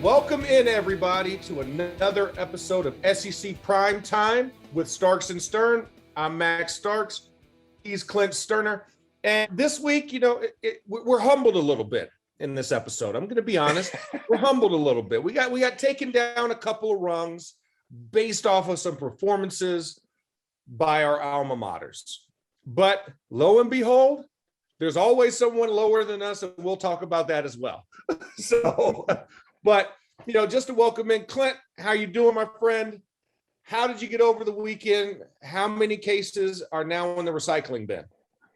Welcome in, everybody, to another episode of SEC Primetime with Starks and Stoern. I'm Max Starks. He's Clint Stoerner. And this week, we're humbled a little bit in this episode. I'm going to be honest. We're humbled a little bit. We got taken down a couple of rungs based off of some performances by our alma maters. But lo and behold, there's always someone lower than us, and we'll talk about that as well. But, just to welcome in Clint, how you doing, my friend? How did you get over the weekend? How many cases are now in the recycling bin?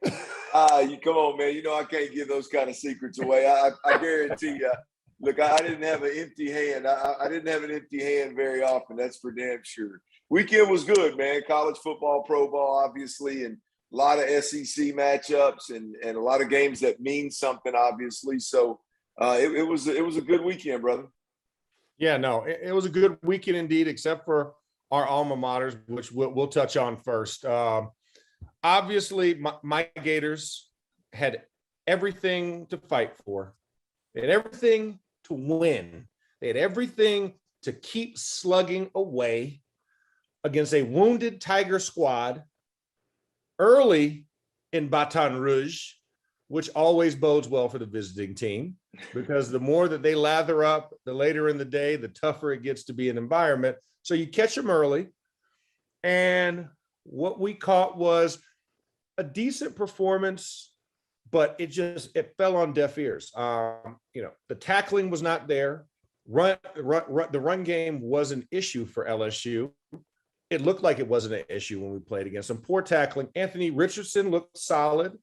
You come on, man. I can't give those kind of secrets away. I guarantee you. Look, I didn't have an empty hand. I didn't have an empty hand very often. That's for damn sure. Weekend was good, man. College football, pro ball, obviously, and a lot of SEC matchups and a lot of games that mean something, obviously. So it was a good weekend, brother. Yeah, no, it was a good weekend indeed, except for our alma maters, which we'll touch on first. Obviously, my Gators had everything to fight for. They had everything to win. They had everything to keep slugging away against a wounded Tiger squad early in Baton Rouge, which always bodes well for the visiting team, because the more that they lather up, the later in the day, the tougher it gets to be an environment. So you catch them early. And what we caught was a decent performance, but it fell on deaf ears. The tackling was not there. The run game was an issue for LSU. It looked like it wasn't an issue when we played against them. Poor tackling. Anthony Richardson looked solid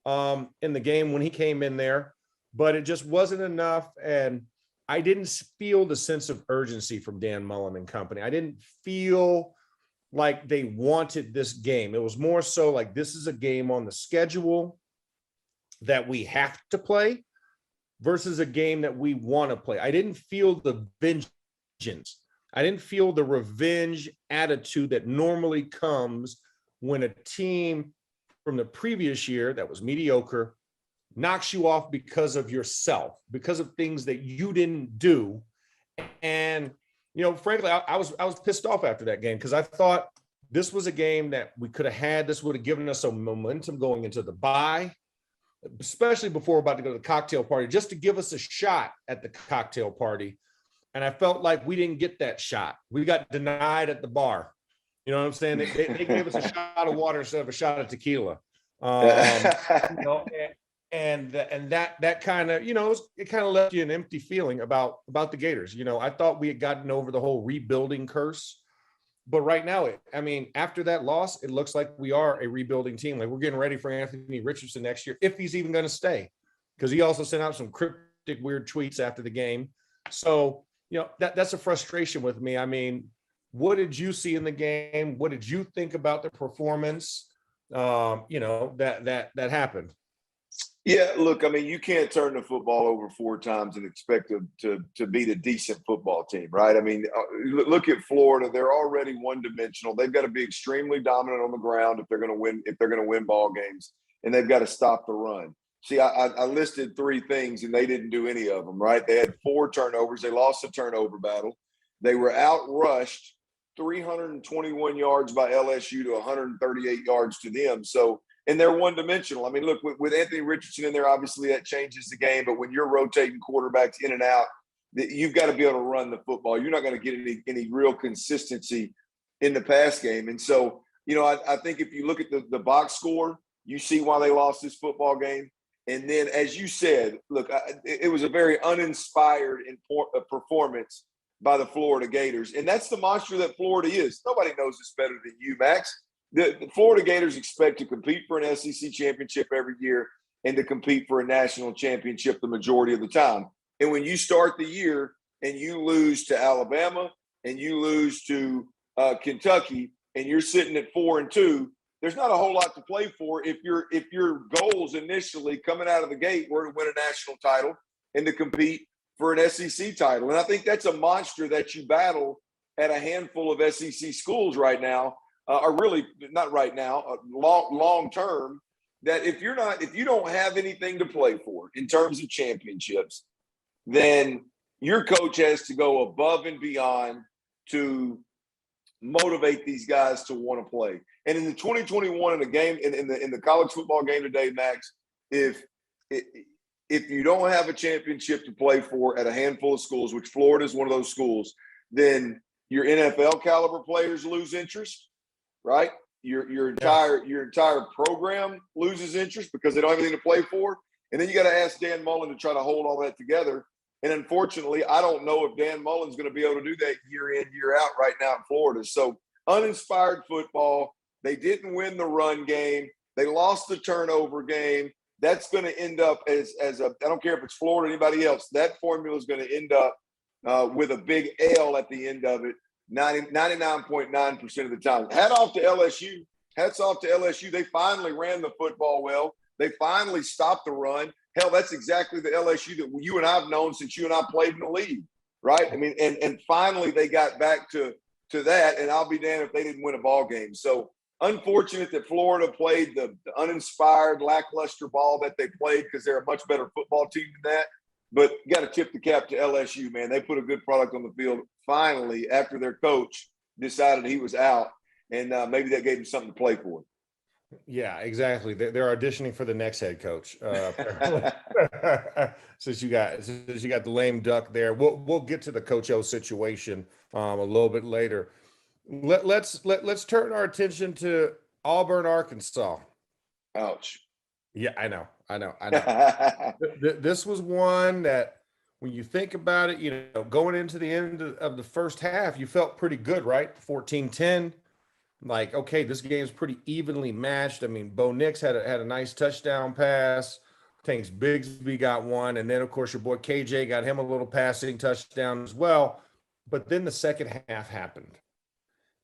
in the game when he came in there, but it just wasn't enough. And I didn't feel the sense of urgency from Dan Mullen and company. I didn't feel like they wanted this game. It was more so like, this is a game on the schedule that we have to play versus a game that we want to play. I didn't feel the vengeance. I didn't feel the revenge attitude that normally comes when a team from the previous year that was mediocre knocks you off because of yourself, because of things that you didn't do. And frankly, I was pissed off after that game, because I thought this was a game that we could have had. This would have given us some momentum going into the bye, especially before we're about to go to the cocktail party, just to give us a shot at the cocktail party. And I felt like we didn't get that shot. We got denied at the bar. You know what I'm saying? They gave us a shot of water instead of a shot of tequila. And that kind of, it kind of left you an empty feeling about the Gators. I thought we had gotten over the whole rebuilding curse, but right now, after that loss, it looks like we are a rebuilding team. Like, we're getting ready for Anthony Richardson next year, if he's even going to stay, because he also sent out some cryptic, weird tweets after the game. So, that's a frustration with me. What did you see in the game? What did you think about the performance? That happened. Yeah, look, you can't turn the football over 4 times and expect to beat a decent football team, right? Look at Florida. They're already one-dimensional. They've got to be extremely dominant on the ground if they're going to win ball games, and they've got to stop the run. See, I listed 3 things, and they didn't do any of them, right? They had 4 turnovers. They lost the turnover battle. They were outrushed 321 yards by LSU to 138 yards to them. So, and they're one-dimensional. Look, with Anthony Richardson in there, obviously that changes the game. But when you're rotating quarterbacks in and out, you've got to be able to run the football. You're not going to get any real consistency in the pass game. And so, I think if you look at the box score, you see why they lost this football game. And then, as you said, look, it was a very uninspired performance by the Florida Gators. And that's the monster that Florida is. Nobody knows this better than you, Max. The Florida Gators expect to compete for an SEC championship every year and to compete for a national championship the majority of the time. And when you start the year and you lose to Alabama and you lose to Kentucky and you're sitting at 4-2, there's not a whole lot to play for if your goals initially coming out of the gate were to win a national title and to compete for an SEC title. And I think that's a monster that you battle at a handful of SEC schools right now, or really not right now, long term, that if you don't have anything to play for in terms of championships, then your coach has to go above and beyond to motivate these guys to want to play. And in the 2021 in the game in the college football game today, Max, if you don't have a championship to play for at a handful of schools, which Florida is one of those schools, then your NFL caliber players lose interest, right? Your entire program loses interest because they don't have anything to play for. And then you got to ask Dan Mullen to try to hold all that together. And unfortunately, I don't know if Dan Mullen's going to be able to do that year in, year out right now in Florida. So uninspired football. They didn't win the run game. They lost the turnover game. That's going to end up as a, I don't care if it's Florida or anybody else, that formula is going to end up with a big L at the end of it, 99.9% of the time. Hats off to LSU. They finally ran the football well. They finally stopped the run. Hell, that's exactly the LSU that you and I have known since you and I played in the league, right? I mean, and finally they got back to that, and I'll be damned if they didn't win a ball game. So unfortunate that Florida played the uninspired, lackluster ball that they played because they're a much better football team than that. But you got to tip the cap to LSU, man. They put a good product on the field finally after their coach decided he was out, and maybe that gave him something to play for. Yeah, exactly. They're auditioning for the next head coach. Since you got the lame duck there, we'll get to the Coach O situation a little bit later. Let's turn our attention to Auburn, Arkansas. Ouch. Yeah, I know. This was one that, when you think about it, going into the end of the first half, you felt pretty good, right? 14-10. Like, okay, this game's pretty evenly matched. I mean, Bo Nix had a nice touchdown pass. Tanks Bigsby got one. And then, of course, your boy KJ got him a little passing touchdown as well. But then the second half happened.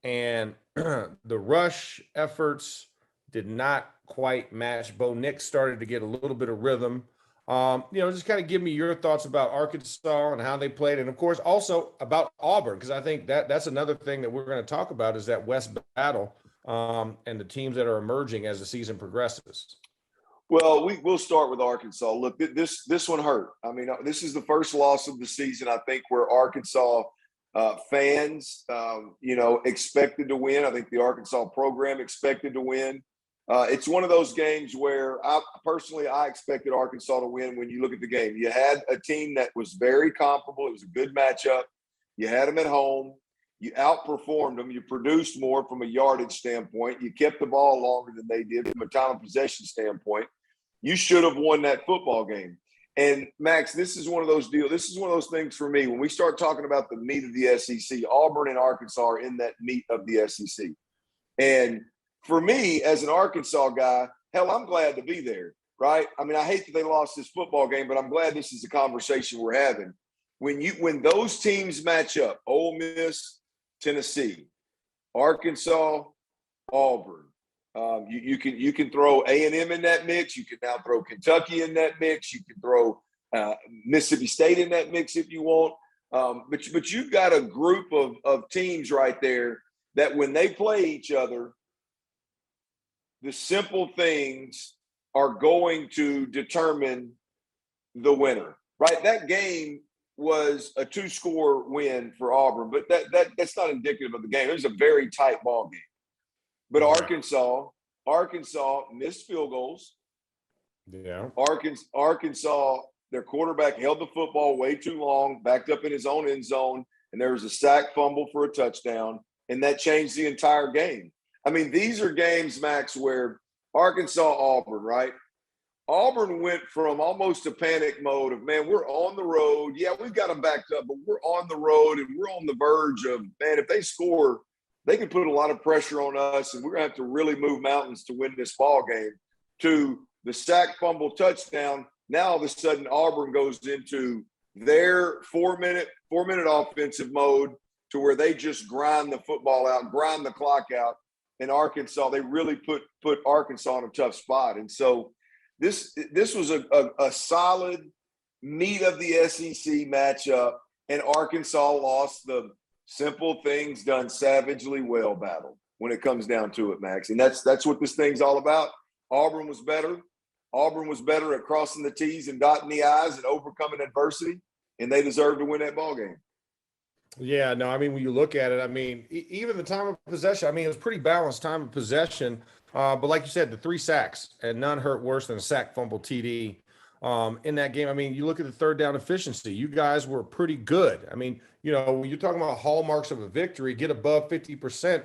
And the rush efforts did not quite match. Bo Nix started to get a little bit of rhythm. Just kind of give me your thoughts about Arkansas and how they played. And, of course, also about Auburn, because I think that's another thing that we're going to talk about is that West battle and the teams that are emerging as the season progresses. Well, we'll start with Arkansas. Look, this one hurt. I mean, this is the first loss of the season, I think, where Arkansas fans, expected to win. I think the Arkansas program expected to win. It's one of those games where I expected Arkansas to win when you look at the game. You had a team that was very comparable. It was a good matchup. You had them at home. You outperformed them. You produced more from a yardage standpoint. You kept the ball longer than they did from a time of possession standpoint. You should have won that football game. And, Max, this is one of those deals. This is one of those things for me. When we start talking about the meat of the SEC, Auburn and Arkansas are in that meat of the SEC. And for me, as an Arkansas guy, hell, I'm glad to be there, right? I mean, I hate that they lost this football game, but I'm glad this is a conversation we're having. When those teams match up, Ole Miss, Tennessee, Arkansas, Auburn, you can throw A&M in that mix. You can now throw Kentucky in that mix. You can throw Mississippi State in that mix if you want. But you've got a group of teams right there that when they play each other, the simple things are going to determine the winner, right? That game was a 2-score win for Auburn, but that's not indicative of the game. It was a very tight ball game. But Arkansas missed field goals. Yeah. Arkansas, their quarterback held the football way too long, backed up in his own end zone, and there was a sack fumble for a touchdown, and that changed the entire game. I mean, these are games, Max, where Arkansas-Auburn, right? Auburn went from almost a panic mode of, man, we're on the road. Yeah, we've got them backed up, but we're on the road and we're on the verge of, man, if they score, they can put a lot of pressure on us and we're going to have to really move mountains to win this ball game. To the sack fumble touchdown, now all of a sudden Auburn goes into their four-minute offensive mode to where they just grind the football out, grind the clock out. In Arkansas, they really put Arkansas in a tough spot. And so this was a solid meat of the SEC matchup, and Arkansas lost the simple things done savagely well battle when it comes down to it, Max. And that's what this thing's all about. Auburn was better. Auburn was better at crossing the T's and dotting the I's and overcoming adversity. and they deserve to win that ball game. Yeah, no, I mean, when you look at it, I mean, even the time of possession, I mean, it was pretty balanced time of possession. But like you said, the 3 sacks, and none hurt worse than a sack fumble TD in that game. I mean, you look at the third down efficiency. You guys were pretty good. I mean, when you're talking about hallmarks of a victory, get above 50%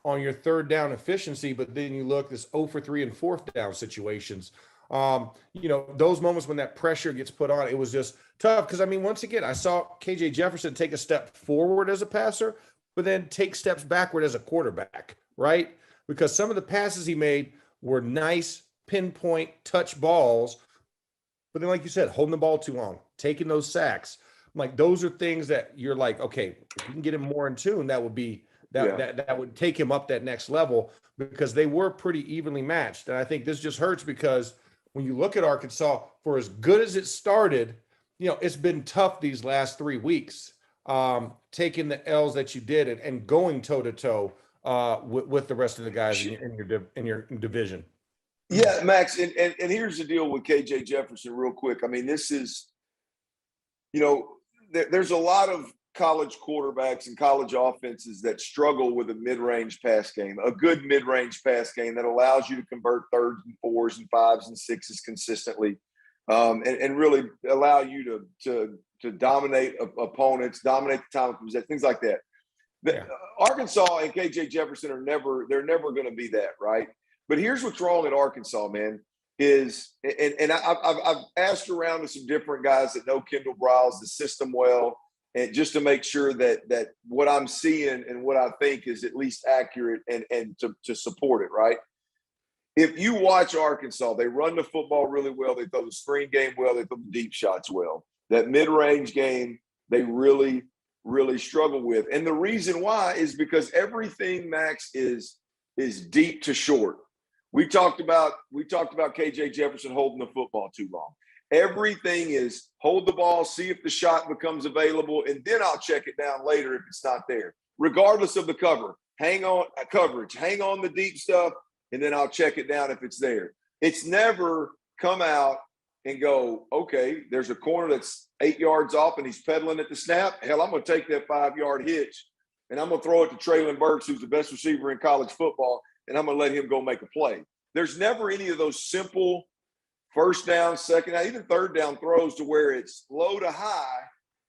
on your third down efficiency, but then you look this 0 for 3 and fourth down situations. Those moments when that pressure gets put on, it was just tough. Because, I mean, once again, I saw KJ Jefferson take a step forward as a passer, but then take steps backward as a quarterback, right? Because some of the passes he made were nice, pinpoint, touch balls. But then, like you said, holding the ball too long, taking those sacks. Like, those are things that you're like, okay, if you can get him more in tune, that would be that would take him up that next level, because they were pretty evenly matched. And I think this just hurts because when you look at Arkansas, for as good as it started, it's been tough these last 3 weeks, taking the L's that you did and going toe to toe with the rest of the guys in your division. Yeah, Max, and here's the deal with KJ Jefferson real quick. I mean, this is, there's a lot of college quarterbacks and college offenses that struggle with a mid-range pass game, a good mid-range pass game that allows you to convert thirds and fours and fives and sixes consistently, and really allow you to dominate opponents, dominate the time of possession, things like that. Arkansas and KJ Jefferson they're never going to be that, right? But here's what's wrong at Arkansas, man, is, and I've asked around to some different guys that know Kendall Briles, the system well, and just to make sure that what I'm seeing and what I think is at least accurate and to support it, right? If you watch Arkansas, they run the football really well. They throw the screen game well. They throw the deep shots well. That mid-range game, they really, really struggle with. And the reason why is because everything, Max, is deep to short. We talked about KJ Jefferson holding the football too long. Everything is hold the ball, see if the shot becomes available, and then I'll check it down later if it's not there. Regardless of the coverage, hang on the deep stuff, and then I'll check it down if it's there. It's never come out and go, okay, there's a corner that's 8 yards off and he's pedaling at the snap. Hell, I'm going to take that 5-yard hitch, and I'm going to throw it to Traylon Burks, who's the best receiver in college football, and I'm going to let him go make a play. There's never any of those simple first down, second down, even third down throws to where it's low to high.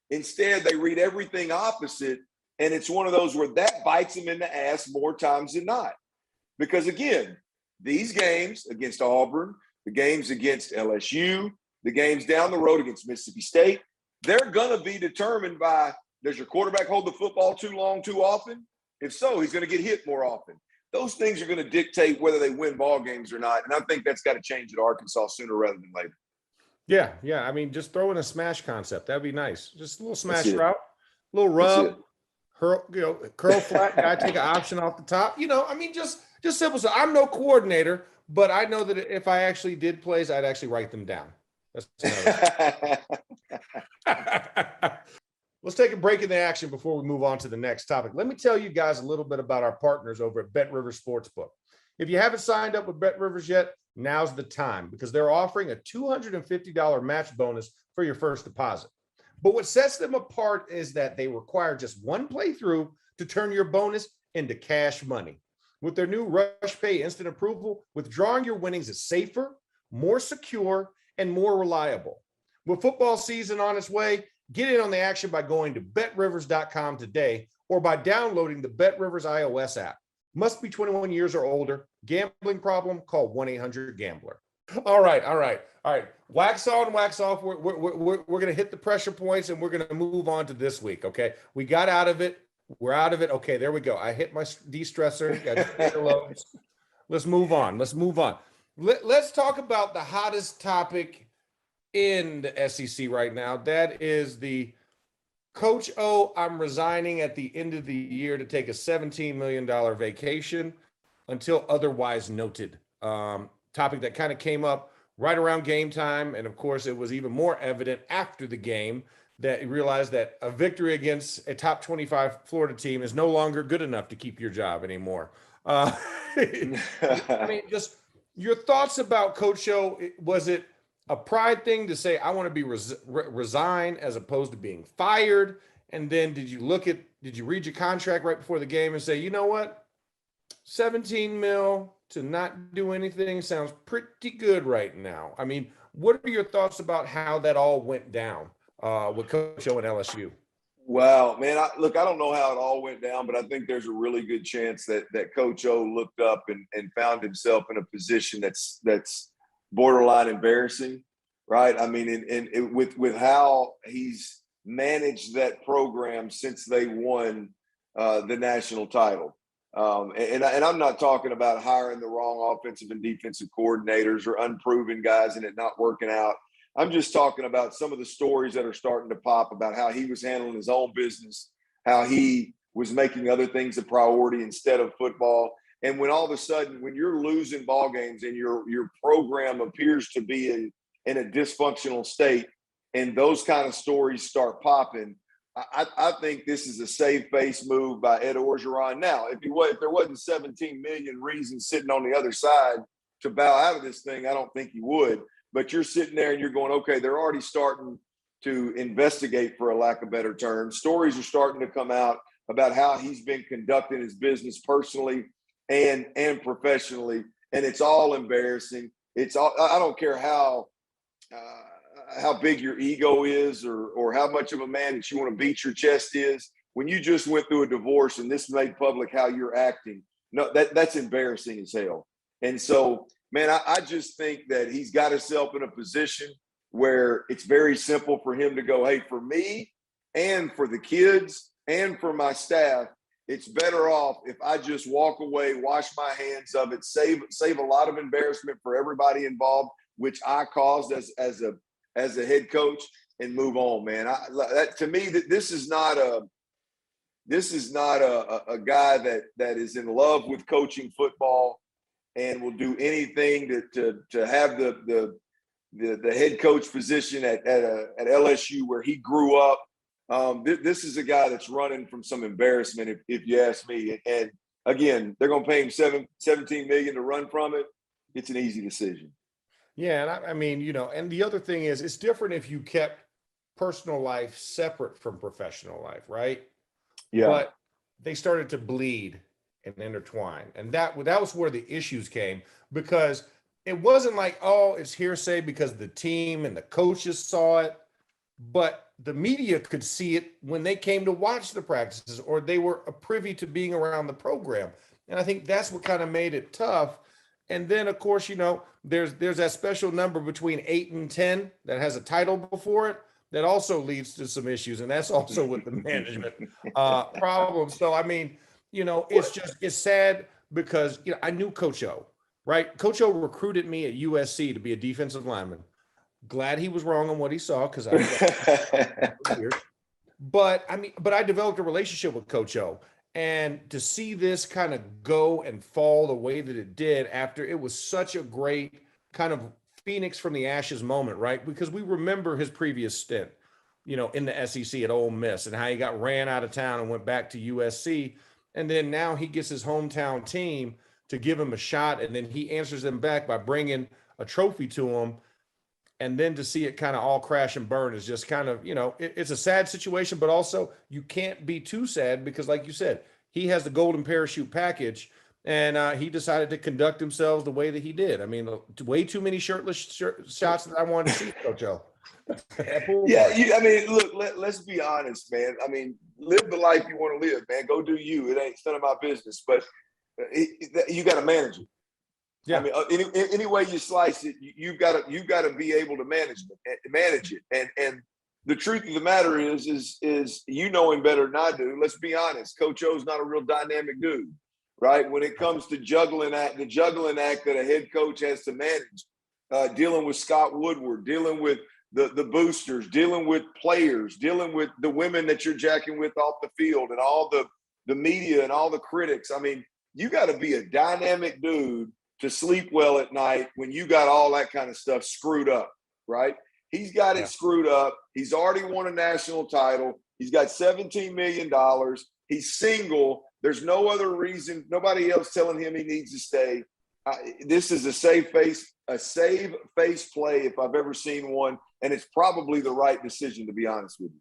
Instead, they read everything opposite, and it's one of those where that bites them in the ass more times than not. Because, again, these games against Auburn, the games against LSU, the games down the road against Mississippi State, they're going to be determined by, does your quarterback hold the football too long too often? If so, he's going to get hit more often. Those things are going to dictate whether they win ball games or not. And I think that's got to change at Arkansas sooner rather than later. Yeah. I mean, just throw in a smash concept. That'd be nice. Just a little smash route, a little rub, curl flat, guy take an option off the top. I mean, just simple. So I'm no coordinator, but I know that if I actually did plays, I'd actually write them down. That's Let's take a break in the action before we move on to the next topic. Let me tell you guys a little bit about our partners over at BetRivers Sportsbook. If you haven't signed up with BetRivers yet, now's the time, because they're offering a $250 match bonus for your first deposit. But what sets them apart is that they require just one playthrough to turn your bonus into cash money. With their new Rush Pay Instant Approval, withdrawing your winnings is safer, more secure, and more reliable. With football season on its way, get in on the action by going to betrivers.com today or by downloading the BetRivers iOS app. Must be 21 years or older. Gambling problem? Call 1-800-GAMBLER. All right. Wax on, wax off. We're going to hit the pressure points, and we're going to move on to this week, okay? We got out of it. We're out of it. Okay, there we go. I hit my de-stressor. Let's move on. Let's talk about the hottest topic in the SEC right now. That is the Coach O, I'm resigning at the end of the year to take a $17 million vacation until otherwise noted. Topic that kind of came up right around game time. And of course, it was even more evident after the game that you realized that a victory against a top 25 Florida team is no longer good enough to keep your job anymore. I mean, just your thoughts about Coach O. Was it a pride thing to say, I want to be resign as opposed to being fired? And then did you read your contract right before the game and say, you know what? 17 mil to not do anything sounds pretty good right now. I mean, what are your thoughts about how that all went down with Coach O and LSU? Wow, man! I don't know how it all went down, but I think there's a really good chance that Coach O looked up and found himself in a position that's borderline embarrassing, right? I mean, and with how he's managed that program since they won the national title. And I'm not talking about hiring the wrong offensive and defensive coordinators or unproven guys and it not working out. I'm just talking about some of the stories that are starting to pop about how he was handling his own business, how he was making other things a priority instead of football. And when all of a sudden, when you're losing ball games and your program appears to be in a dysfunctional state, and those kind of stories start popping, I think this is a save face move by Ed Orgeron. Now, if there wasn't 17 million reasons sitting on the other side to bow out of this thing, I don't think he would. But you're sitting there and you're going, okay, they're already starting to investigate, for a lack of better term. Stories are starting to come out about how he's been conducting his business personally and professionally, and it's all embarrassing. It's all, I don't care how big your ego is or how much of a man that you want to beat your chest is. When you just went through a divorce and this made public how you're acting, no, that's embarrassing as hell. And so, man, I just think that he's got himself in a position where it's very simple for him to go, hey, for me and for the kids and for my staff, it's better off if I just walk away, wash my hands of it, save a lot of embarrassment for everybody involved, which I caused as a head coach, and move on, man. To me, this is not a guy that is in love with coaching football and will do anything to have the head coach position at LSU where he grew up. This is a guy that's running from some embarrassment, if you ask me. And again, they're going to pay him $17 million to run from it. It's an easy decision. Yeah, and I mean, and the other thing is, it's different if you kept personal life separate from professional life, right? Yeah. But they started to bleed and intertwine, and that was where the issues came, because it wasn't like, oh, it's hearsay because the team and the coaches saw it, but the media could see it when they came to watch the practices, or they were privy to being around the program. And I think that's what kind of made it tough. And then, of course, there's that special number between 8 and 10 that has a title before it that also leads to some issues, and that's also with the management problem. So, I mean, it's sad because I knew Coach O, right? Coach O recruited me at USC to be a defensive lineman. Glad he was wrong on what he saw, because but I developed a relationship with Coach O. And to see this kind of go and fall the way that it did after it was such a great kind of Phoenix from the ashes moment, right? Because we remember his previous stint, in the SEC at Ole Miss, and how he got ran out of town and went back to USC. And then now he gets his hometown team to give him a shot, and then he answers them back by bringing a trophy to him. And then to see it kind of all crash and burn is just kind of, it's a sad situation, but also you can't be too sad because, like you said, he has the golden parachute package, and he decided to conduct himself the way that he did. I mean, way too many shirtless shots that I wanted to see, Coach O. Yeah, look, let's be honest, man. I mean, live the life you want to live, man. Go do you. It ain't none of my business, but you got to manage it. Yeah. I mean, any way you slice it, you've got to be able to manage it. And the truth of the matter is him better than I do. Let's be honest. Coach O's not a real dynamic dude, right? When it comes to the juggling act that a head coach has to manage, dealing with Scott Woodward, dealing with the boosters, dealing with players, dealing with the women that you're jacking with off the field, and all the media and all the critics. I mean, you got to be a dynamic dude to sleep well at night when you got all that kind of stuff screwed up, right? He's got it screwed up. He's already won a national title. He's got $17 million. He's single. There's no other reason. Nobody else telling him he needs to stay. This is a save face play if I've ever seen one, and it's probably the right decision, to be honest with you.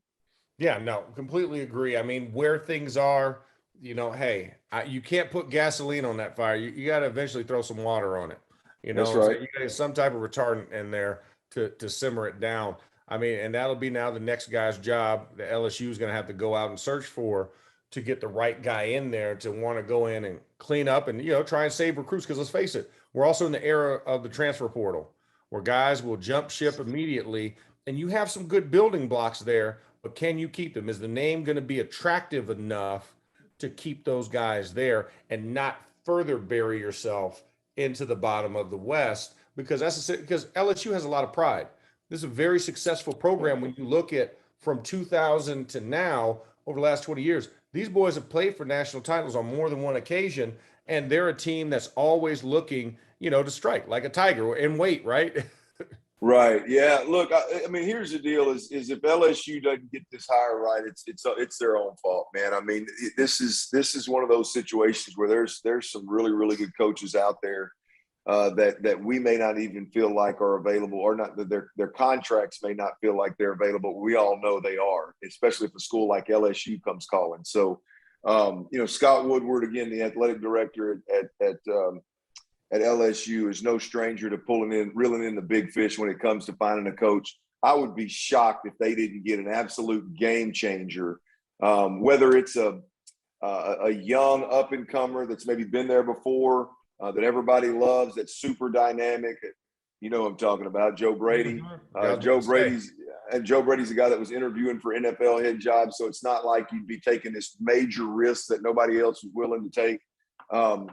Yeah, no, completely agree. I mean, where things are, hey, you can't put gasoline on that fire. You got to eventually throw some water on it. That's So right. you got some type of retardant in there to simmer it down. I mean, and that'll be now the next guy's job that LSU is going to have to go out and search for to get the right guy in there to want to go in and clean up and try and save recruits. Because let's face it, we're also in the era of the transfer portal where guys will jump ship immediately, and you have some good building blocks there. But can you keep them? Is the name going to be attractive enough to keep those guys there and not further bury yourself into the bottom of the West? Because because LSU has a lot of pride. This is a very successful program when you look at from 2000 to now over the last 20 years. These boys have played for national titles on more than one occasion, and they're a team that's always looking, to strike like a tiger and wait, right? Right. Yeah. Look, I mean, here's the deal: is if LSU doesn't get this hire right, it's their own fault, man. I mean, this is one of those situations where there's some really, really good coaches out there that we may not even feel like are available, or not that their contracts may not feel like they're available. We all know they are, especially if a school like LSU comes calling. So, Scott Woodward, again, the athletic director at LSU, is no stranger to reeling in the big fish when it comes to finding a coach. I would be shocked if they didn't get an absolute game changer, whether it's a young up and comer that's maybe been there before, that everybody loves, that's super dynamic. You know what I'm talking about, Joe Brady. Joe Brady's the guy that was interviewing for NFL head jobs, so it's not like you'd be taking this major risk that nobody else was willing to take.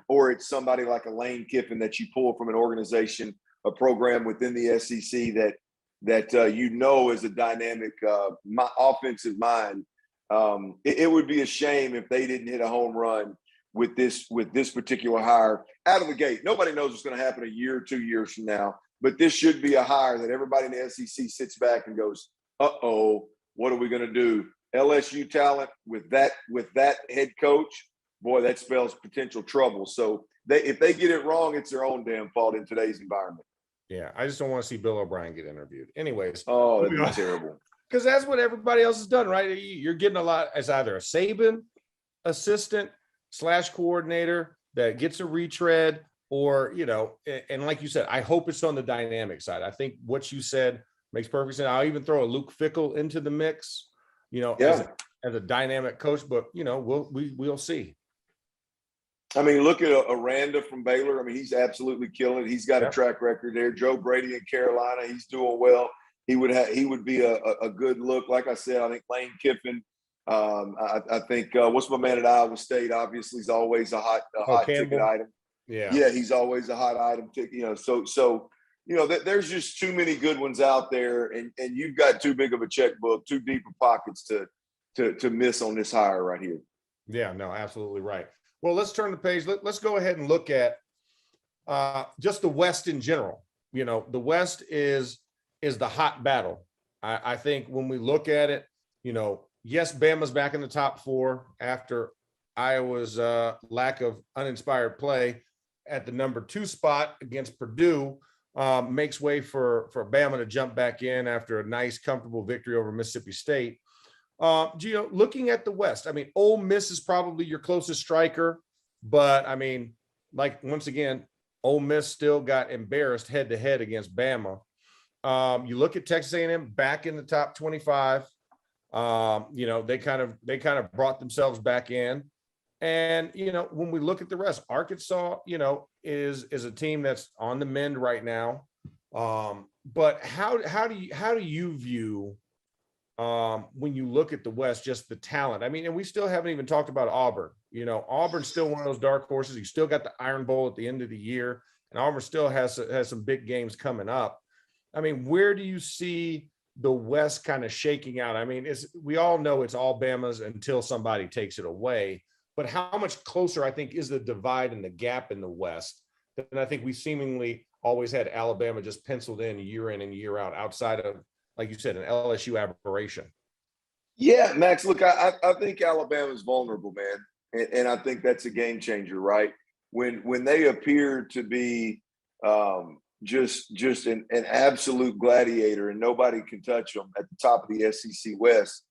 Or it's somebody like a Lane Kiffin that you pull from an organization, a program within the SEC that is a dynamic offensive mind. It would be a shame if they didn't hit a home run with this particular hire out of the gate. Nobody knows what's going to happen a year or 2 years from now, but this should be a hire that everybody in the SEC sits back and goes, "Uh-oh, what are we going to do?" LSU talent with that head coach. Boy, that spells potential trouble. So if they get it wrong, it's their own damn fault in today's environment. Yeah, I just don't want to see Bill O'Brien get interviewed. Anyways. Oh, that'd be terrible. Because that's what everybody else has done, right? You're getting a lot as either a Saban assistant / coordinator that gets a retread, or, and like you said, I hope it's on the dynamic side. I think what you said makes perfect sense. I'll even throw a Luke Fickell into the mix, as a dynamic coach, but, we'll see. I mean, look at Aranda from Baylor. I mean, he's absolutely killing it. He's got a track record there. Joe Brady in Carolina, he's doing well. He would be a good look. Like I said, I think Lane Kiffin. I think what's my man at Iowa State? Obviously, is always a hot ticket item. Yeah, he's always a hot item ticket. So there's just too many good ones out there, and you've got too big of a checkbook, too deep of pockets to miss on this hire right here. Yeah, no, absolutely right. Well, let's turn the page. Let's go ahead and look at just the West in general. The West is the hot battle. I think when we look at it, yes, Bama's back in the top 4 after Iowa's lack of uninspired play at the number 2 spot against Purdue, makes way for Bama to jump back in after a nice, comfortable victory over Mississippi State. Gio, looking at the West, I mean, Ole Miss is probably your closest striker, but I mean, like, once again, Ole Miss still got embarrassed head-to-head against Bama. You look at Texas A&M back in the top 25. They kind of brought themselves back in, and when we look at the rest, Arkansas, is a team that's on the mend right now. But how do you view? When you look at the West, just the talent. I mean, and we still haven't even talked about Auburn. Auburn's still one of those dark horses. You still got the Iron Bowl at the end of the year, and Auburn still has some big games coming up. I mean, where do you see the West kind of shaking out? I mean, we all know it's all Bama's until somebody takes it away. But how much closer, I think, is the divide and the gap in the West than I think we seemingly always had Alabama just penciled in year and year out, outside of, like you said, an LSU aberration? Yeah, Max, look, I think Alabama's vulnerable, man. And I think that's a game changer, right? when they appear to be just an absolute gladiator and nobody can touch them at the top of the SEC West,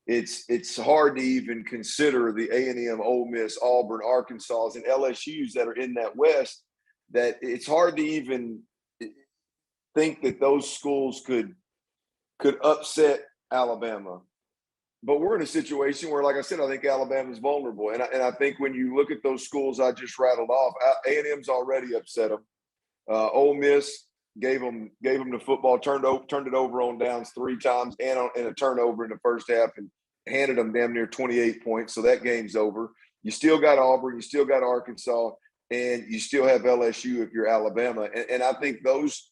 it's hard to even consider the A&M, Ole Miss, Auburn, Arkansas, and LSU's that are in that West. That it's hard to even think that those schools could upset Alabama. But we're in a situation where, like I said, I think Alabama's vulnerable, and I think when you look at those schools I just rattled off, A&M's already upset them. Ole Miss gave them the football, turned it over on downs 3 times and a turnover in the first half, and handed them damn near 28 points. So that game's over. You still got Auburn, you still got Arkansas, and you still have LSU if you're Alabama. And I think those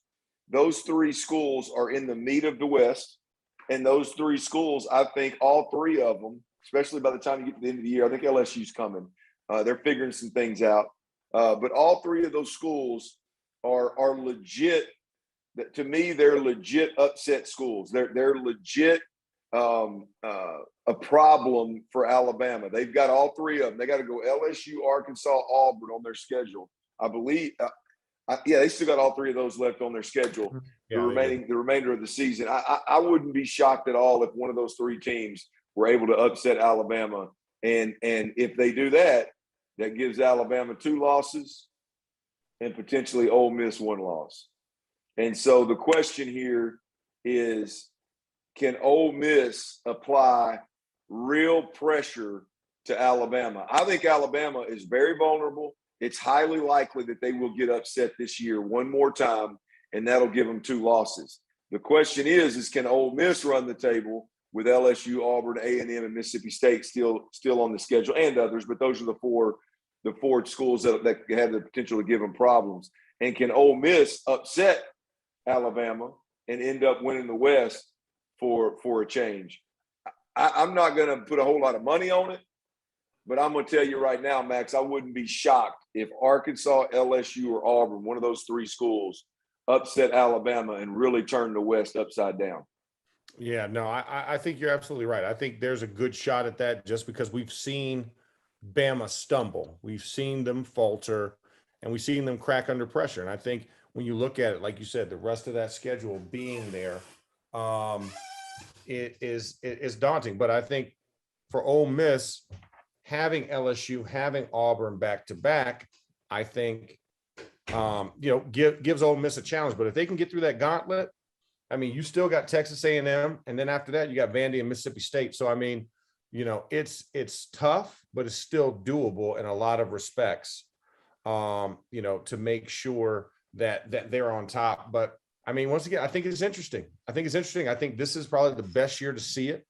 3 schools are in the meat of the West. And those 3 schools, I think all 3 of them, especially by the time you get to the end of the year, I think LSU's coming. They're figuring some things out. But all 3 of those schools are legit. To me, they're legit upset schools. They're legit a problem for Alabama. They've got all 3 of them. They got to go LSU, Arkansas, Auburn on their schedule. I believe they still got all 3 of those left on their schedule. The remainder of the season. I wouldn't be shocked at all if one of those 3 teams were able to upset Alabama. And if they do that, that gives Alabama 2 losses and potentially Ole Miss 1 loss. And so the question here is, can Ole Miss apply real pressure to Alabama? I think Alabama is very vulnerable. It's highly likely that they will get upset this year one more time, and that'll give them 2 losses. The question is can Ole Miss run the table with LSU, Auburn, A&M, and Mississippi State still on the schedule, and others, but those are the four schools that have the potential to give them problems. And can Ole Miss upset Alabama and end up winning the West for a change? I'm not going to put a whole lot of money on it, but I'm going to tell you right now, Max, I wouldn't be shocked if Arkansas, LSU, or Auburn, one of those 3 schools, upset Alabama and really turn the West upside down. Yeah, no, I think you're absolutely right. I think there's a good shot at that just because we've seen Bama stumble. We've seen them falter, and we've seen them crack under pressure. And I think when you look at it, like you said, the rest of that schedule being there, it is daunting. But I think for Ole Miss, having LSU, having Auburn back to back, I think gives Ole Miss a challenge. But if they can get through that gauntlet, I mean, you still got Texas A&M, and then after that, you got Vandy and Mississippi State. So I mean, it's tough, but it's still doable in a lot of respects. To make sure that they're on top. But I mean, once again, I think it's interesting. I think this is probably the best year to see it.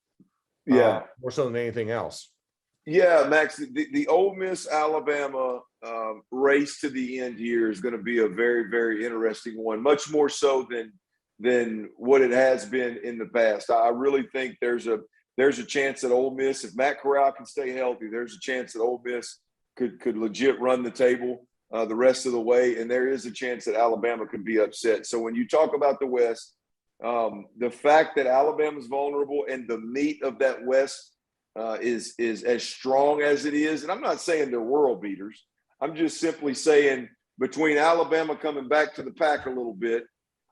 Yeah, more so than anything else. Yeah, Max, the Ole Miss Alabama race to the end here is going to be a very, very interesting one, much more so than what it has been in the past. I really think there's a chance that Ole Miss, if Matt Corral can stay healthy, there's a chance that Ole Miss could legit run the table the rest of the way, and there is a chance that Alabama could be upset. So when you talk about the West, the fact that Alabama's vulnerable and the meat of that West is as strong as it is, and I'm not saying they're world beaters. I'm just simply saying between Alabama coming back to the pack a little bit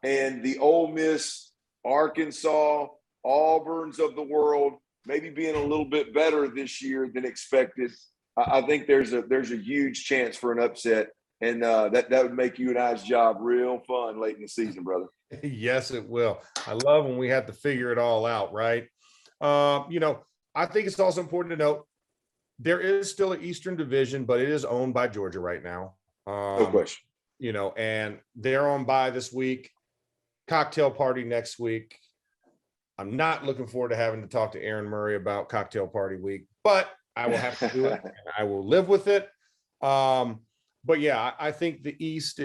and the Ole Miss, Arkansas, Auburns of the world maybe being a little bit better this year than expected, I think there's a huge chance for an upset, and that would make you and I's job real fun late in the season, brother. Yes, it will. I love when we have to figure it all out, right? I think it's also important to note there is still an Eastern Division, but it is owned by Georgia right now. No question. And they're on bye this week. Cocktail party next week. I'm not looking forward to having to talk to Aaron Murray about cocktail party week, but I will have to do it. And I will live with it. But yeah, I think the East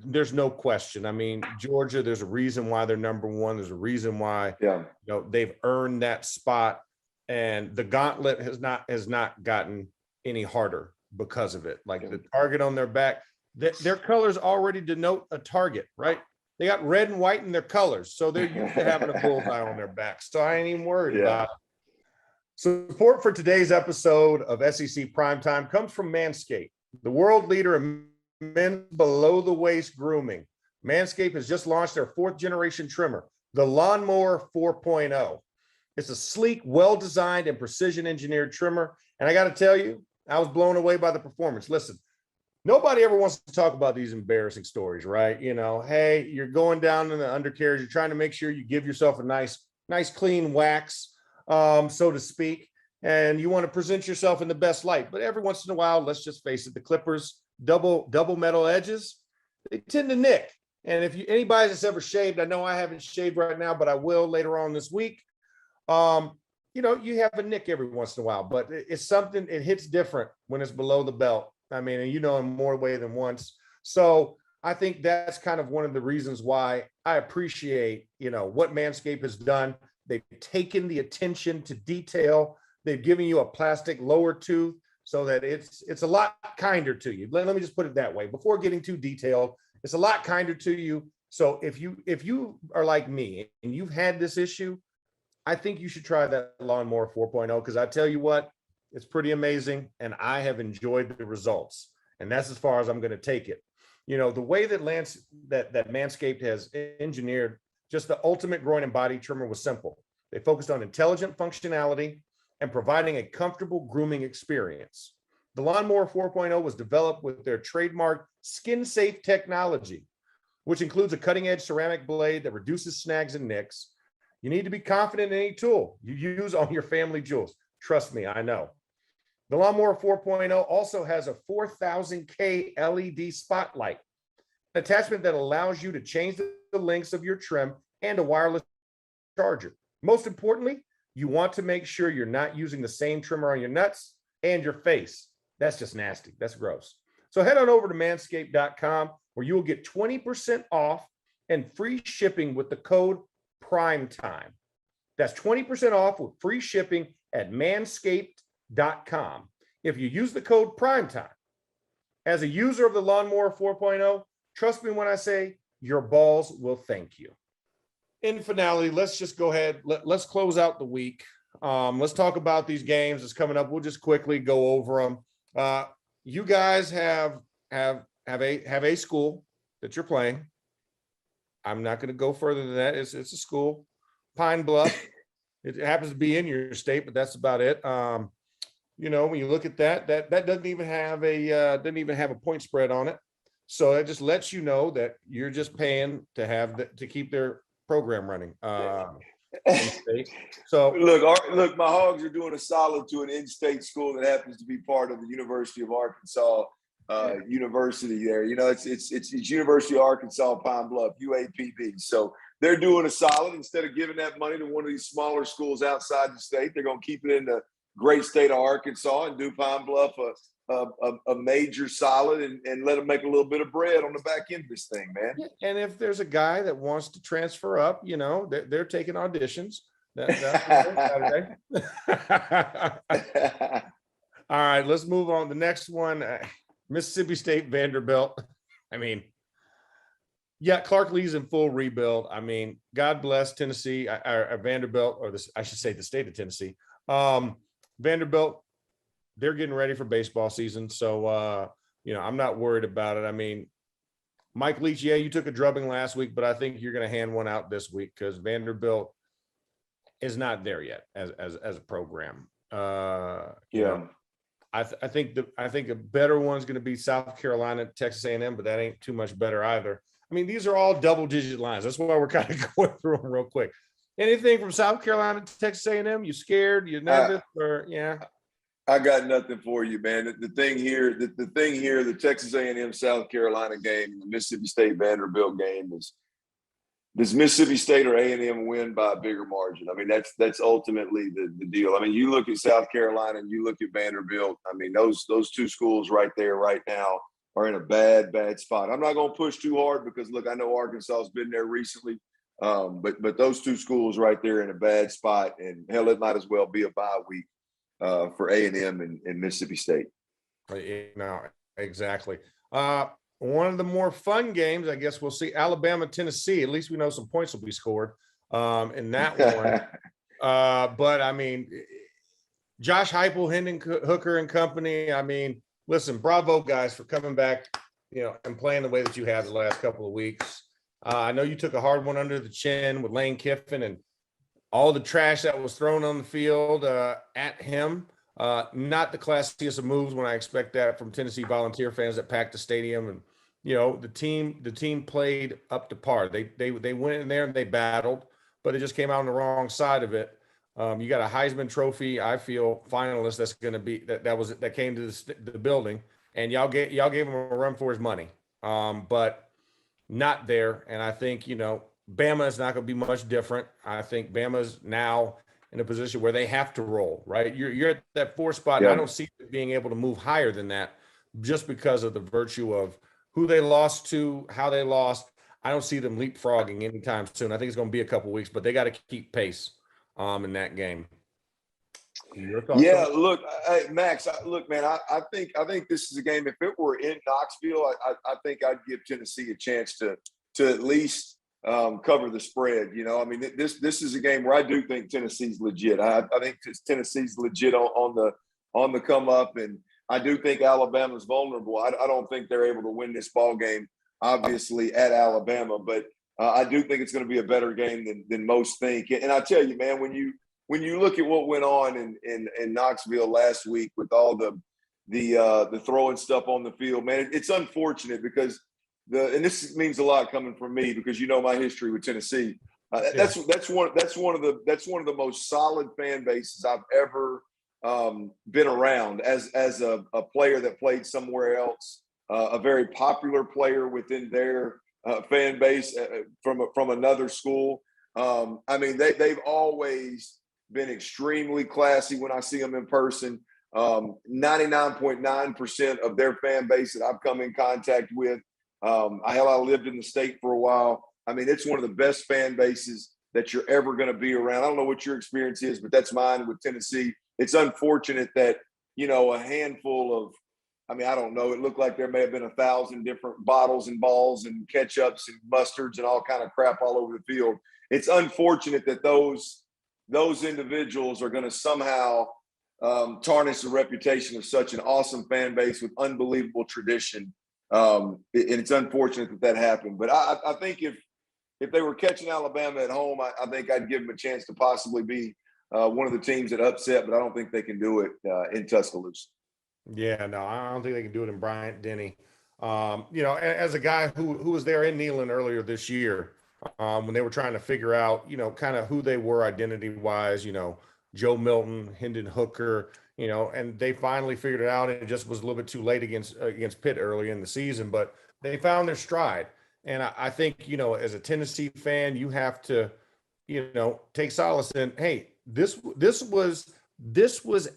there's no question. I mean, Georgia, there's a reason why they're number 1. There's a reason why they've earned that spot, and the gauntlet has not gotten any harder because of it. Like the target on their back, their colors already denote a target, right? They got red and white in their colors, so they're used to having a bullseye on their back. So I ain't even worried about it. Support for today's episode of SEC Primetime comes from Manscaped. the world leader in men's below the waist grooming. Manscaped has just launched their 4th generation trimmer, the Lawnmower 4.0. It's a sleek, well-designed, and precision-engineered trimmer. And I got to tell you, I was blown away by the performance. Listen, nobody ever wants to talk about these embarrassing stories, right? You know, hey, you're going down in the undercarriage. You're trying to make sure you give yourself a nice clean wax, so to speak. And you want to present yourself in the best light. But every once in a while, let's just face it, the clippers, double metal edges, they tend to nick. And if anybody that's ever shaved, I know I haven't shaved right now, but I will later on this week. You know, you have a nick every once in a while, but it's something, it hits different when it's below the belt. I mean, and you know, in more way than once. So I think that's kind of one of the reasons why I appreciate, you know, what Manscaped has done. They've taken the attention to detail. They've given you a plastic lower tooth so that it's a lot kinder to you. Let me just put it that way. Before getting too detailed, it's a lot kinder to you. So if you are like me and you've had this issue, I think you should try that Lawnmower 4.0, because I tell you what, it's pretty amazing, and I have enjoyed the results. And that's as far as I'm going to take it. You know, the way that Manscaped has engineered just the ultimate groin and body trimmer was simple. They focused on intelligent functionality and providing a comfortable grooming experience. The Lawnmower 4.0 was developed with their trademark skin-safe technology, which includes a cutting-edge ceramic blade that reduces snags and nicks. You need to be confident in any tool you use on your family jewels. Trust me, I know. The Lawnmower 4.0 also has a 4000K LED spotlight, an attachment that allows you to change the lengths of your trim, and a wireless charger. Most importantly, you want to make sure you're not using the same trimmer on your nuts and your face. That's just nasty. That's gross. So head on over to manscaped.com, where you will get 20% off and free shipping with the code Primetime. That's 20% off with free shipping at manscaped.com. If you use the code Primetime. As a user of the Lawnmower 4.0, trust me when I say your balls will thank you. In finale, let's just go ahead. Let's close out the week. Let's talk about these games that's coming up. We'll just quickly go over them. You guys have a school that you're playing. I'm not going to go further than that. It's a school, Pine Bluff. It happens to be in your state, but that's about it. You know, when you look at that doesn't even have a point spread on it. So it just lets you know that you're just paying to keep their program running. So look, my Hogs are doing a solid to an in-state school that happens to be part of the University of Arkansas University there. You know, it's University of Arkansas Pine Bluff, UAPB. So they're doing a solid. Instead of giving that money to one of these smaller schools outside the state, they're going to keep it in the great state of Arkansas and do Pine Bluff a major solid and let them make a little bit of bread on the back end of this thing, man. And if there's a guy that wants to transfer up, you know, they're taking auditions. That's all right, let's move on. The next one, Mississippi State, Vanderbilt. I mean, yeah, Clark Lee's in full rebuild. I mean, God bless Tennessee, or Vanderbilt, or I should say the state of Tennessee. Vanderbilt, they're getting ready for baseball season. So, you know, I'm not worried about it. I mean, Mike Leach, yeah, you took a drubbing last week, but I think you're going to hand one out this week because Vanderbilt is not there yet as a program. You know, I think a better one's going to be South Carolina, Texas A&M, but that ain't too much better either. I mean, these are all double-digit lines. That's why we're kind of going through them real quick. Anything from South Carolina to Texas A&M? You scared? You nervous? Or yeah? I got nothing for you, man. The thing here, the Texas A&M South Carolina game, the Mississippi State Vanderbilt game is, does Mississippi State or A&M win by a bigger margin? I mean, that's ultimately the deal. I mean, you look at South Carolina and you look at Vanderbilt. I mean, those two schools right there right now are in a bad spot. I'm not going to push too hard because, look, I know Arkansas has been there recently. But those two schools right there in a bad spot, and hell, it might as well be a bye week for A&M and Mississippi State. No, exactly. One of the more fun games, I guess we'll see, Alabama, Tennessee. At least we know some points will be scored in that one. But I mean, Josh Heupel, Hendon Hooker and company. I mean, listen, bravo guys for coming back, and playing the way that you have the last couple of weeks. I know you took a hard one under the chin with Lane Kiffin and all the trash that was thrown on the field at him. Not the classiest of moves when I expect that from Tennessee Volunteer fans that packed the stadium. And the team played up to par. They went in there and they battled, but it just came out on the wrong side of it. You got a Heisman Trophy, I feel, finalist that's going to be that came to the building, and y'all gave him a run for his money, but not there. And I think Bama is not going to be much different. I think Bama's now in a position where they have to roll, right? You're at that 4 spot, and I don't see them being able to move higher than that, just because of the virtue of who they lost to, how they lost. I don't see them leapfrogging anytime soon. I think it's going to be a couple weeks, but they got to keep pace in that game. Yeah, look, Max, look, man, I think this is a game. If it were in Knoxville, I think I'd give Tennessee a chance to at least cover the spread. I mean, this is a game where I do think Tennessee's legit. I think Tennessee's legit on the come up, and I do think Alabama's vulnerable. I don't think they're able to win this ball game, obviously, at Alabama, but I do think it's going to be a better game than most think. And I tell you, man, when you look at what went on in Knoxville last week with all the throwing stuff on the field, man, it's unfortunate because and this means a lot coming from me because my history with Tennessee. That's one of the most solid fan bases I've ever been around as a player that played somewhere else, a very popular player within their fan base from another school. I mean, they've always been extremely classy when I see them in person. 99.9% of their fan base that I've come in contact with. I lived in the state for a while. I mean, it's one of the best fan bases that you're ever going to be around. I don't know what your experience is, but that's mine with Tennessee. It's unfortunate that, a handful of, I don't know, it looked like there may have been 1,000 different bottles and balls and ketchups and mustards and all kind of crap all over the field. It's unfortunate that those individuals are going to somehow tarnish the reputation of such an awesome fan base with unbelievable tradition. And it's unfortunate that happened. But I think if they were catching Alabama at home, I think I'd give them a chance to possibly be one of the teams that upset, but I don't think they can do it in Tuscaloosa. Yeah, no, I don't think they can do it in Bryant-Denny. As a guy who was there in Neyland earlier this year, when they were trying to figure out, kind of who they were identity-wise, Joe Milton, Hendon Hooker, and they finally figured it out, and it just was a little bit too late against Pitt early in the season, but they found their stride. And I think, as a Tennessee fan, you have to, take solace in, hey, this was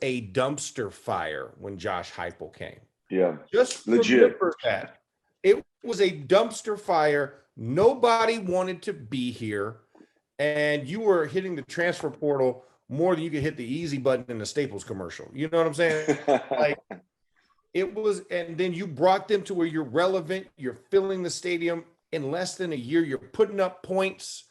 a dumpster fire when Josh Heupel came. Yeah. Just legit. Remember that. It was a dumpster fire. Nobody wanted to be here, and you were hitting the transfer portal more than you could hit the easy button in the Staples commercial. You know what I'm saying? Like, it was, and then you brought them to where you're relevant. You're filling the stadium in less than a year. You're putting up points.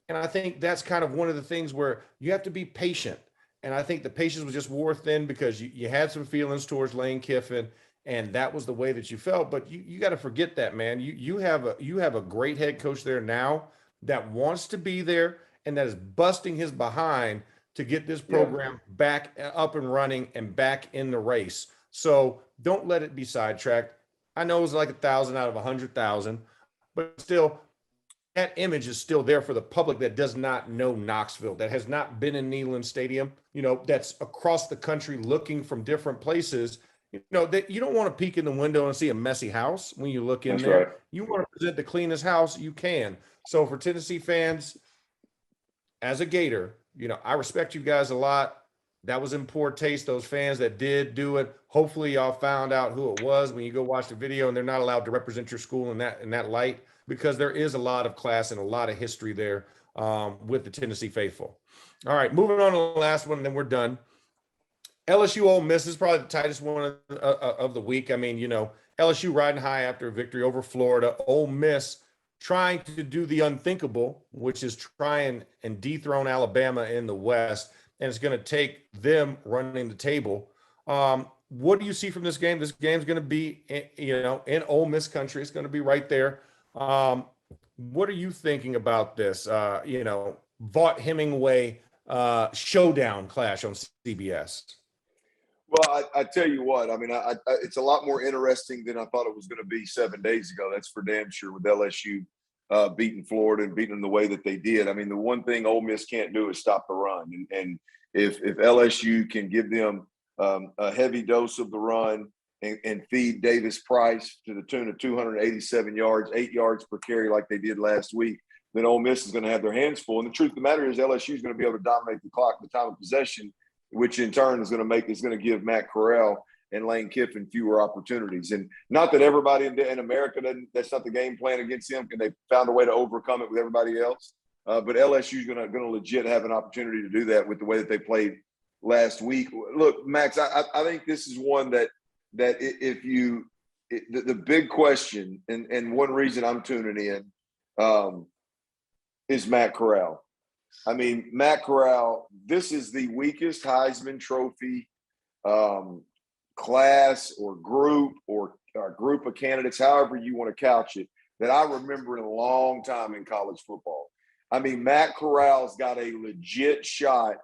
And I think that's kind of one of the things where you have to be patient. And I think the patience was just wore thin because you had some feelings towards Lane Kiffin, and that was the way that you felt. But you got to forget that, man. You have a great head coach there now that wants to be there and that is busting his behind to get this program back up and running and back in the race. So don't let it be sidetracked. I know it was like 1,000 out of 100,000, but still, that image is still there for the public that does not know Knoxville, that has not been in Neyland Stadium, that's across the country looking from different places. That you don't want to peek in the window and see a messy house when you look in That's there. right. You want to present the cleanest house you can. So for Tennessee fans, as a Gator, I respect you guys a lot. That was in poor taste, those fans that did do it. Hopefully y'all found out who it was when you go watch the video, and they're not allowed to represent your school in that light, because there is a lot of class and a lot of history there with the Tennessee faithful. All right, moving on to the last one, and then we're done. LSU Ole Miss is probably the tightest one of the week. I mean, LSU riding high after a victory over Florida. Ole Miss trying to do the unthinkable, which is try and dethrone Alabama in the West, and it's going to take them running the table. what do you see from this game? This game's going to be, in Ole Miss country. It's going to be right there. What are you thinking about this? Vaught Hemingway showdown clash on CBS. Well, I tell you what, I mean, it's a lot more interesting than I thought it was going to be 7 days ago. That's for damn sure, with LSU beating Florida and beating them the way that they did. I mean, the one thing Ole Miss can't do is stop the run. And if LSU can give them a heavy dose of the run and feed Davis Price to the tune of 287 yards, 8 yards per carry like they did last week, then Ole Miss is going to have their hands full. And the truth of the matter is LSU is going to be able to dominate the clock, the time of possession, which in turn is going to give Matt Corral and Lane Kiffin fewer opportunities. And not that everybody in America that's not the game plan against them, and they found a way to overcome it with everybody else. But LSU is going to legit have an opportunity to do that with the way that they played last week. Look, Max, I think this is one that if you the big question and one reason I'm tuning in is Matt Corral. I mean, Matt Corral, this is the weakest Heisman Trophy class or group or group of candidates, however you want to couch it, that I remember in a long time in college football. I mean, Matt Corral's got a legit shot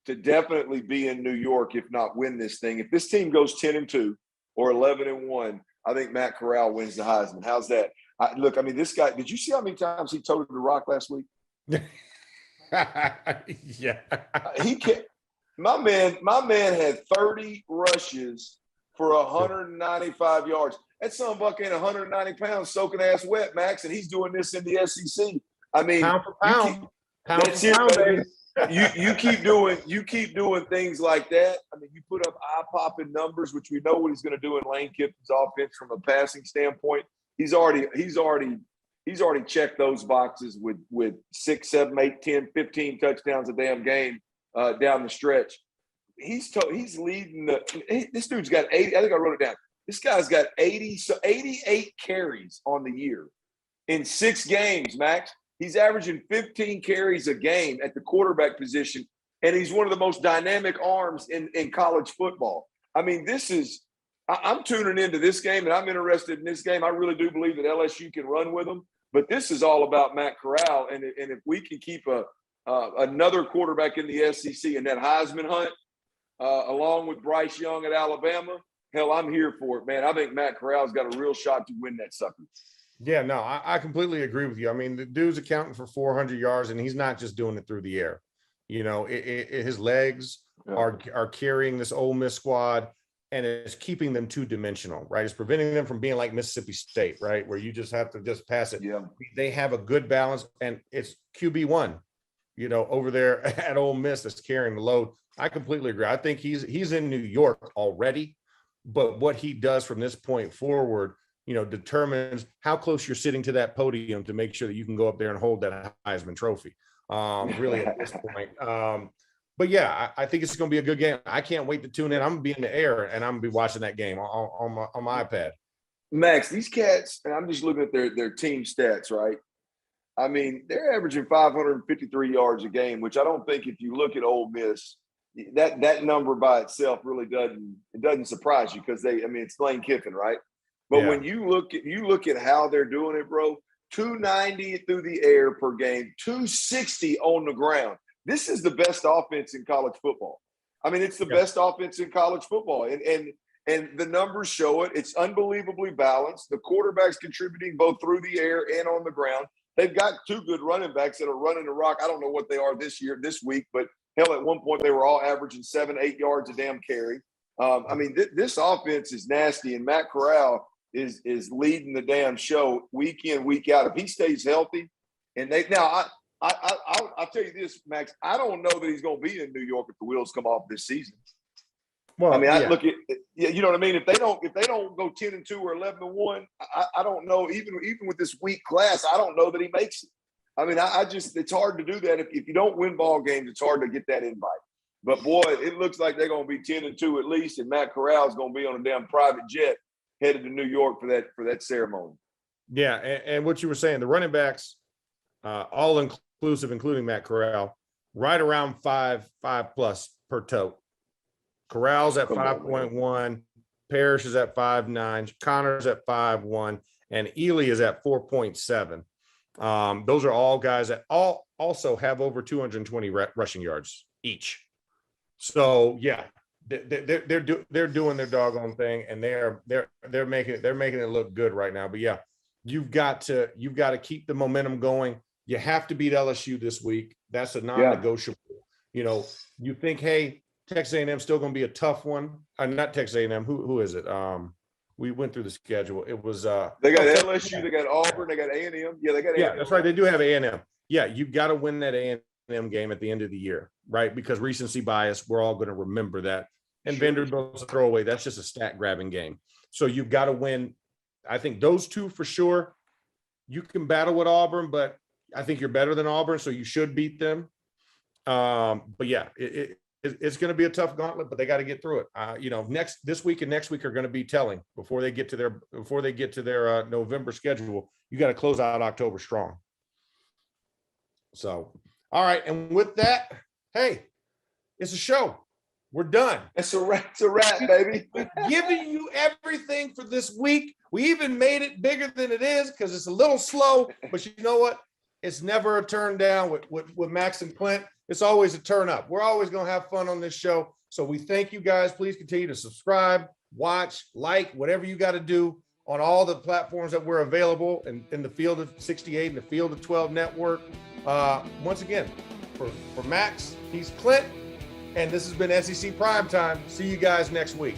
to definitely be in New York, if not win this thing. If this team goes 10-2 or 11-1, I think Matt Corral wins the Heisman. How's that? Look, I mean, this guy, did you see how many times he toted the rock last week? Yeah. He can't. My man had 30 rushes for 195 yards. That son buck ain't 190 pounds soaking ass wet, Max, and he's doing this in the SEC. I mean, pound for pound. That's it, baby. You keep doing things like that. I mean, you put up eye-popping numbers, which we know what he's going to do in Lane Kiffin's offense from a passing standpoint. He's already checked those boxes with 6, 7, 8, 10, 15 touchdowns a damn game down the stretch. He's leading this dude's got 80. I think I wrote it down. This guy's got 88 carries on the year in 6 games, Max. He's averaging 15 carries a game at the quarterback position, and he's one of the most dynamic arms in college football. I mean, I'm tuning into this game, and I'm interested in this game. I really do believe that LSU can run with them, but this is all about Matt Corral, and if we can keep another quarterback in the SEC in that Heisman hunt, along with Bryce Young at Alabama, hell, I'm here for it, man. I think Matt Corral's got a real shot to win that sucker. Yeah, no, I completely agree with you. I mean, the dude's accounting for 400 yards, and he's not just doing it through the air. His legs are carrying this Ole Miss squad, and it's keeping them two-dimensional, right? It's preventing them from being like Mississippi State, right, where you just have to just pass it. Yeah. They have a good balance, and it's QB1, over there at Ole Miss that's carrying the load. I completely agree. I think he's in New York already, but what he does from this point forward, determines how close you're sitting to that podium to make sure that you can go up there and hold that Heisman Trophy. Really at this point. But yeah, I think it's going to be a good game. I can't wait to tune in. I'm going to be in the air and I'm going to be watching that game on my iPad. Max, these cats, and I'm just looking at their team stats, right? I mean, they're averaging 553 yards a game, which I don't think if you look at Ole Miss, that number by itself really doesn't surprise you because it's Lane Kiffin, right? But when you look at how they're doing it, bro, 290 through the air per game, 260 on the ground. This is the best offense in college football. I mean, it's the best offense in college football. And the numbers show it. It's unbelievably balanced. The quarterback's contributing both through the air and on the ground. They've got 2 good running backs that are running the rock. I don't know what they are this week, but hell, at one point they were all averaging 7, 8 yards a damn carry. This offense is nasty, and Matt Corral is leading the damn show week in, week out. If he stays healthy, and I'll tell you this, Max, I don't know that he's going to be in New York if the wheels come off this season. Well, I look at, you know what I mean? If they don't go 10-2 or 11-1, I don't know. Even with this weak class, I don't know that he makes it. I mean, it's hard to do that. If you don't win ball games, it's hard to get that invite. But boy, it looks like they're going to be 10-2 at least, and Matt Corral is going to be on a damn private jet headed to New York for that ceremony. Yeah, and what you were saying, the running backs, all inclusive, including Matt Corral, right around 5+ per tote. Corral's at 5.1. Parrish is at 5.9, Connor's at 5.1, and Ely is at 4.7. Those are all guys that all also have over 220 rushing yards each. So yeah, they're doing their doggone thing, and they're making it look good right now. But yeah, you've got to keep the momentum going. You have to beat LSU this week. That's a non-negotiable. You know, you think, hey, Texas A&M still going to be a tough one. Not Texas A&M. Who is it? We went through the schedule. It was they got LSU, they got Auburn, they got A&M. Yeah, they got A&M. Yeah, that's right. They do have A&M. Yeah, you've got to win that A&M game at the end of the year, right? Because recency bias, we're all going to remember that. And Vanderbilt's a throwaway. That's just a stat grabbing game. So you've got to win. I think those two for sure. You can battle with Auburn, but I think you're better than Auburn, so you should beat them. But yeah, it's going to be a tough gauntlet, but they got to get through it. You know, this week and next week are going to be telling before they get to their November schedule. You got to close out October strong. So, all right, and with that, hey, it's a show. We're done. It's a wrap, baby. We're giving you everything for this week. We even made it bigger than it is because it's a little slow, but you know what? It's never a turn down with Max and Clint. It's always a turn up. We're always going to have fun on this show. So we thank you guys. Please continue to subscribe, watch, like, whatever you got to do on all the platforms that we're available in the Field of 68 and the Field of 12 network. Once again, for Max, he's Clint, and this has been SEC Primetime. See you guys next week.